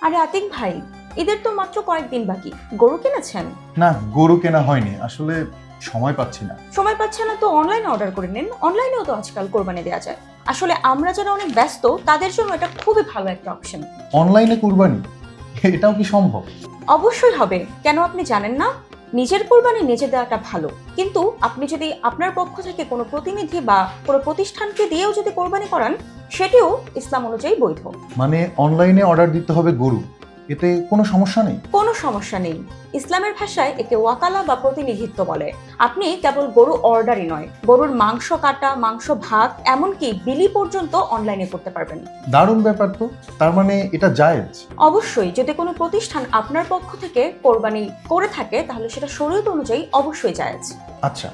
আরে আতিক ভাই, ঈদের তো মাত্র কয়েকদিন বাকি, গরু কিনেছেন? না, গরু কেনা হয়নি, আসলে সময় পাচ্ছি না। সময় পাচ্ছে না তো অনলাইনে অর্ডার করে নিন, অনলাইনেও তো আজকাল কোরবানি দেওয়া যায়। আসলে আমরা যারা অনেক ব্যস্ত তাদের জন্য এটা খুবই ভালো একটা অপশন। অনলাইনে কুরবানি, এটাও কি সম্ভব? অবশ্যই হবে, কেন আপনি জানেন না? নিজের কোরবানি নিজে দেওয়াটা ভালো, কিন্তু আপনি যদি আপনার পক্ষ থেকে কোনো প্রতিনিধি বা কোনো প্রতিষ্ঠানকে দিয়েও যদি কোরবানি করান, সেটিও ইসলাম অনুযায়ী বৈধ। মানে অনলাইনে অর্ডার দিতে হবে গরু, এতে কোনো সমস্যা নেই? কোনো সমস্যা নেই। ইসলামের ভাষায় একে ওয়াকালা বা প্রতিনিধিত্ব বলে। আপনি কেবল গরু অর্ডারই নয়, গরুর মাংস কাটা, মাংস ভাগ, এমনকি বিলি পর্যন্ত অনলাইনে করতে পারবেন। দারুণ ব্যাপার তো। তার মানে এটা জায়েজ? অবশ্যই, যদি কোনো প্রতিষ্ঠান আপনার পক্ষ থেকে কোরবানি করে থাকে তাহলে সেটা শরীয়ত অনুযায়ী অবশ্যই জায়েজ। আচ্ছা,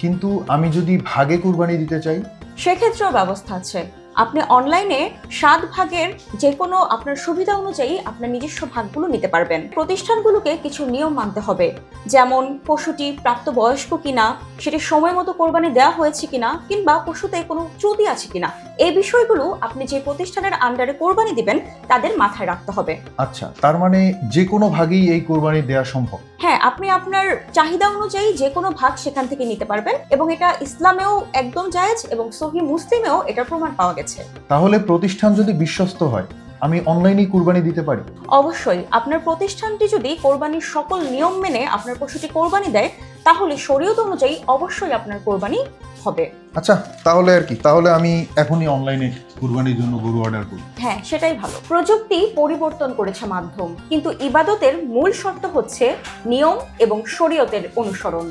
কিন্তু আমি যদি ভাগে কুরবানি দিতে চাই? সেক্ষেত্রেও ব্যবস্থা আছে। আপনি অনলাইনে 7 ভাগের যে কোনো আপনার সুবিধা অনুযায়ী আপনার নিজস্ব ভাগগুলো নিতে পারবেন। প্রতিষ্ঠানগুলোকে কিছু নিয়ম মানতে হবে, যেমন পশুটি প্রাপ্তবয়স্ক কিনা, সেটি সময় মতো কোরবানি দেওয়া হয়েছে কিনা, কিংবা পশুতে কোনো ত্রুটি আছে কিনা। এই বিষয়গুলো আপনি যে প্রতিষ্ঠানের আন্ডারে কোরবানি দিবেন তাদের মাথায় রাখতে হবে। আচ্ছা, তার মানে যে কোনো ভাগেই এই কোরবানি দেওয়া সম্ভব? হ্যাঁ, আপনি আপনার চাহিদা অনুযায়ী যে কোনো ভাগ সেখান থেকে নিতে পারবেন, এবং এটা ইসলামেও একদম জায়েজ এবং সহিহ মুসলিমেও এটার প্রমাণ পাওয়া গেছে। তাহলে প্রতিষ্ঠান যদি বিশ্বস্ত হয়, আমি অনলাইনেই কুরবানি দিতে পারি? অবশ্যই, আপনার প্রতিষ্ঠানটি যদি কোরবানির সকল নিয়ম মেনে আপনার পশুটি কোরবানি দেয়, তাহলে শরীয়ত অনুযায়ী অবশ্যই আপনার কোরবানি হবে। আচ্ছা, তাহলে আর কি, তাহলে আমি এখনই অনলাইনে কুরবানির জন্য গরু অর্ডার করি। হ্যাঁ, সেটাই ভালো। প্রযুক্তি পরিবর্তন করেছে মাধ্যম, কিন্তু ইবাদতের মূল শর্ত হচ্ছে নিয়ম এবং শরীয়তের অনুসরণ।